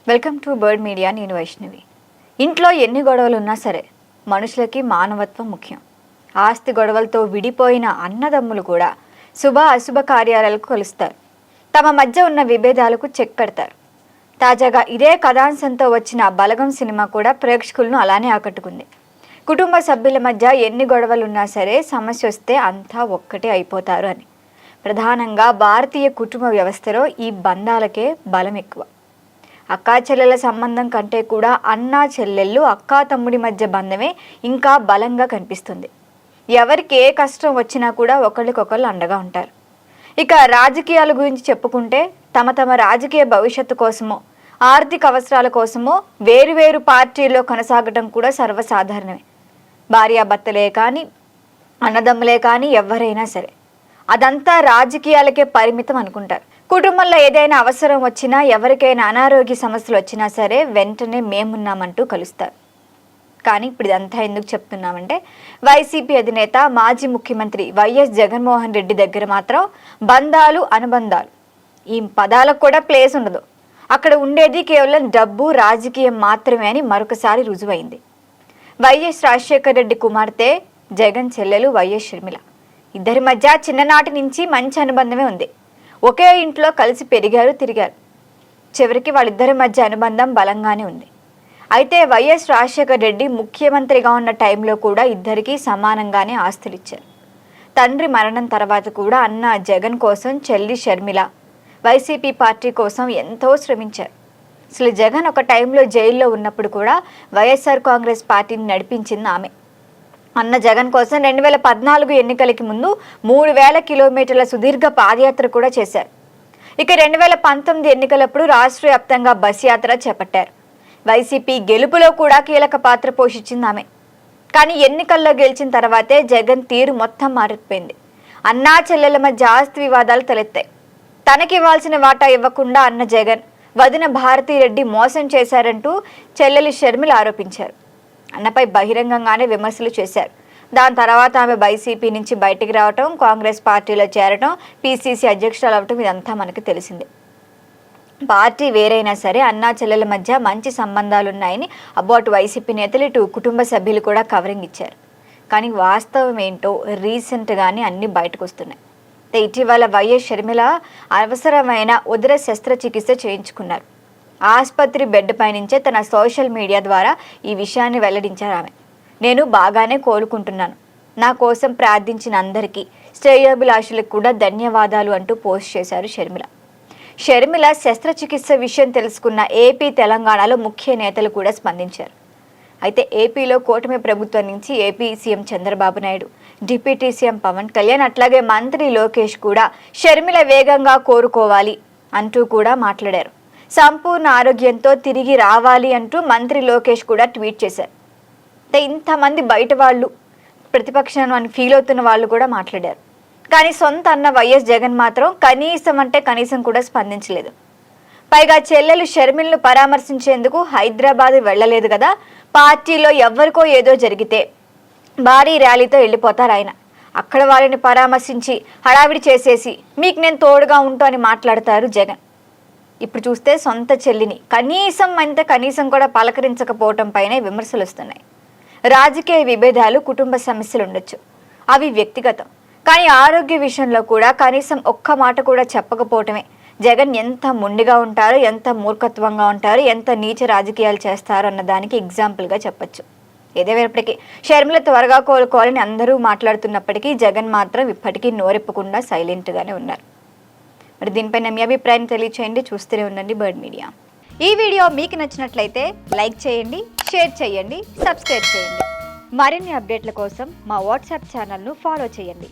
Welcome to bird media. నేను వైష్ణవి. ఇంట్లో ఎన్ని గొడవలు ఉన్నా సరే మనుషులకి మానవత్వం ముఖ్యం. ఆస్తి గొడవలతో విడిపోయిన అన్నదమ్ములు కూడా శుభ అశుభ కార్యాలకు కలుస్తారు. తమ మధ్య ఉన్న విభేదాలకు చెక్ పెడతారు. తాజాగా ఇదే కథాంశంతో వచ్చిన బలగం సినిమా కూడా ప్రేక్షకులను అలానే ఆకట్టుకుంది. కుటుంబ సభ్యుల మధ్య ఎన్ని గొడవలున్నా సరే సమస్య వస్తే అంతా ఒక్కటే అయిపోతారు అని. ప్రధానంగా భారతీయ కుటుంబ వ్యవస్థలో ఈ బంధాలకే బలం ఎక్కువ. అక్కా చెల్లెల సంబంధం కంటే కూడా అన్నా చెల్లెళ్ళు అక్కా తమ్ముడి మధ్య బంధమే ఇంకా బలంగా కనిపిస్తుంది. ఎవరికి ఏ కష్టం వచ్చినా కూడా ఒకళ్ళకొకళ్ళు అండగా ఉంటారు. ఇక రాజకీయాల గురించి చెప్పుకుంటే తమ రాజకీయ భవిష్యత్తు కోసమో ఆర్థిక అవసరాల కోసమో వేరువేరు పార్టీల్లో కొనసాగడం కూడా సర్వసాధారణమే. భార్యాభర్తలే కానీ అన్నదమ్ములే కానీ ఎవరైనా సరే అదంతా రాజకీయాలకే పరిమితం అనుకుంటారు. కుటుంబంలో ఏదైనా అవసరం వచ్చినా ఎవరికైనా అనారోగ్య సమస్యలు వచ్చినా సరే వెంటనే మేమున్నామంటూ కలుస్తారు. కానీ ఇప్పుడు ఇదంతా ఎందుకు చెప్తున్నామంటే వైసీపీ అధినేత మాజీ ముఖ్యమంత్రి వైఎస్ జగన్మోహన్ రెడ్డి దగ్గర మాత్రం బంధాలు అనుబంధాలు ఈ పదాలకు కూడా ప్లేస్ ఉండదు. అక్కడ ఉండేది కేవలం డబ్బు రాజకీయం మాత్రమే అని మరొకసారి రుజువైంది. వైఎస్ రాజశేఖర రెడ్డి కుమార్తె జగన్ చెల్లెలు వైఎస్ షర్మిల ఇద్దరి మధ్య చిన్ననాటి నుంచి మంచి అనుబంధమే ఉంది. ఒకే ఇంట్లో కలిసి పెరిగారు తిరిగారు. చివరికి వాళ్ళిద్దరి మధ్య అనుబంధం బలంగానే ఉంది. అయితే వైఎస్ రాజశేఖర రెడ్డి ముఖ్యమంత్రిగా ఉన్న టైంలో కూడా ఇద్దరికీ సమానంగానే ఆస్తులు ఇచ్చారు. తండ్రి మరణం తర్వాత కూడా అన్న జగన్ కోసం చెల్లి షర్మిల వైసీపీ పార్టీ కోసం ఎంతో శ్రమించారు. అసలు జగన్ ఒక టైంలో జైల్లో ఉన్నప్పుడు కూడా వైఎస్ఆర్ కాంగ్రెస్ పార్టీని నడిపించింది ఆమె. అన్న జగన్ కోసం 2014 ఎన్నికలకి ముందు 3000 కిలోమీటర్ల సుదీర్ఘ పాదయాత్ర కూడా చేశారు. ఇక 2019 ఎన్నికలప్పుడు రాష్ట్ర వ్యాప్తంగా బస్ యాత్ర చేపట్టారు. వైసీపీ గెలుపులో కూడా కీలక పాత్ర పోషించింది ఆమె. కానీ ఎన్నికల్లో గెలిచిన తర్వాతే జగన్ తీరు మొత్తం మారిపోయింది. అన్నా చెల్లెల మధ్య ఆస్తి వివాదాలు తలెత్తాయి. తనకి ఇవ్వాల్సిన వాటా ఇవ్వకుండా అన్న జగన్ వదిన భారతీరెడ్డి మోసం చేశారంటూ చెల్లెలి షర్మిల ఆరోపించారు. అన్నపై బహిరంగంగానే విమర్శలు చేశారు. దాని తర్వాత ఆమె వైసీపీ నుంచి బయటికి రావటం, కాంగ్రెస్ పార్టీలో చేరటం, పీసీసీ అధ్యక్షురాలు అవటం ఇదంతా మనకు తెలిసిందే. పార్టీ వేరైనా సరే అన్నా చెల్లెల మధ్య మంచి సంబంధాలున్నాయని అటు వైసీపీ నేతలు ఇటు కుటుంబ సభ్యులు కూడా కవరింగ్ ఇచ్చారు. కానీ వాస్తవం ఏంటో రీసెంట్గానే అన్నీ బయటకు వస్తున్నాయి. ఇటీవల వైఎస్ షర్మిల అవసరమైన ఉదర శస్త్రచికిత్స చేయించుకున్నారు. ఆసుపత్రి బెడ్ పైనుంచే తన సోషల్ మీడియా ద్వారా ఈ విషయాన్ని వెల్లడించారు ఆమె. నేను బాగానే కోలుకుంటున్నాను. నా కోసం ప్రార్థించిన అందరికీ శ్రేయోభిలాషులకు కూడా ధన్యవాదాలు అంటూ పోస్ట్ చేశారు షర్మిల. షర్మిల శస్త్రచికిత్స విషయం తెలుసుకున్న ఏపీ తెలంగాణలో ముఖ్య నేతలు కూడా స్పందించారు. అయితే ఏపీలో కూటమి ప్రభుత్వం నుంచి AP CM Chandrababu Naidu, deputy CM Pawan Kalyan అట్లాగే మంత్రి లోకేష్ కూడా షర్మిల వేగంగా కోరుకోవాలి అంటూ కూడా మాట్లాడారు. సంపూర్ణ ఆరోగ్యంతో తిరిగి రావాలి అంటూ మంత్రి లోకేష్ కూడా ట్వీట్ చేశారు. ఇంతమంది బయట వాళ్ళు ప్రతిపక్షం అని ఫీల్ అవుతున్న వాళ్ళు కూడా మాట్లాడారు. కానీ సొంత అన్న వైఎస్ జగన్ మాత్రం కనీసం అంటే కనీసం కూడా స్పందించలేదు. పైగా చెల్లెలు షర్మిలను పరామర్శించేందుకు హైదరాబాద్ వెళ్ళలేదు కదా. పార్టీలో ఎవరికో ఏదో జరిగితే భారీ ర్యాలీతో వెళ్ళిపోతారు ఆయన. అక్కడ వాళ్ళని పరామర్శించి హడావిడి చేసేసి మీకు నేను తోడుగా ఉంటా అని మాట్లాడతారు జగన్. ఇప్పుడు చూస్తే సొంత చెల్లిని కనీసం కూడా పలకరించకపోవటం పైనే విమర్శలు వస్తున్నాయి. రాజకీయ విభేదాలు, కుటుంబ సమస్యలు ఉండొచ్చు, అవి వ్యక్తిగతం. కానీ ఆరోగ్య విషయంలో కూడా కనీసం ఒక్క మాట కూడా చెప్పకపోవటమే జగన్ ఎంత మొండిగా ఉంటారో, ఎంత మూర్ఖత్వంగా ఉంటారో, ఎంత నీచ రాజకీయాలు చేస్తారో అన్న దానికి ఎగ్జాంపుల్గా చెప్పచ్చు. ఏదేమైనప్పటికీ షర్మిల త్వరగా కోలుకోవాలని అందరూ మాట్లాడుతున్నప్పటికీ జగన్ మాత్రం ఇప్పటికీ నోరెప్పకుండా సైలెంట్గానే ఉన్నారు. మరి దీనిపైన మీ అభిప్రాయం తెలియచేయండి. చూస్తూనే ఉండండి బర్డ్ మీడియా. ఈ వీడియో మీకు నచ్చినట్లయితే లైక్ చేయండి, షేర్ చేయండి, సబ్స్క్రైబ్ చేయండి. మరిన్ని అప్డేట్ల కోసం మా వాట్సాప్ ఛానల్ను ఫాలో చేయండి.